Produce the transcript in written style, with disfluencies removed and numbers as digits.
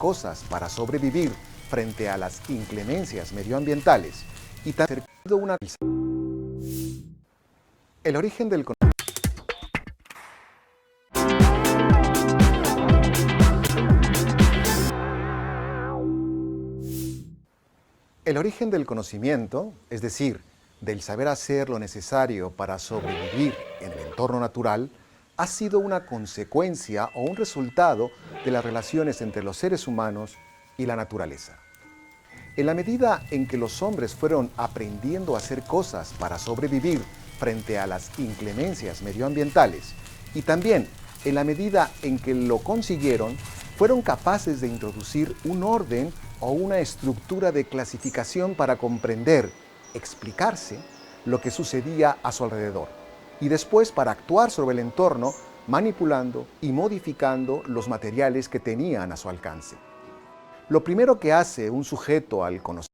cosas para sobrevivir frente a las inclemencias medioambientales y también una... El origen del conocimiento, es decir, del saber hacer lo necesario para sobrevivir en el entorno natural, ha sido una consecuencia o un resultado de las relaciones entre los seres humanos y la naturaleza. En la medida en que los hombres fueron aprendiendo a hacer cosas para sobrevivir frente a las inclemencias medioambientales y también en la medida en que lo consiguieron, fueron capaces de introducir un orden o una estructura de clasificación para comprender, explicarse lo que sucedía a su alrededor y después para actuar sobre el entorno manipulando y modificando los materiales que tenían a su alcance. Lo primero que hace un sujeto al conocer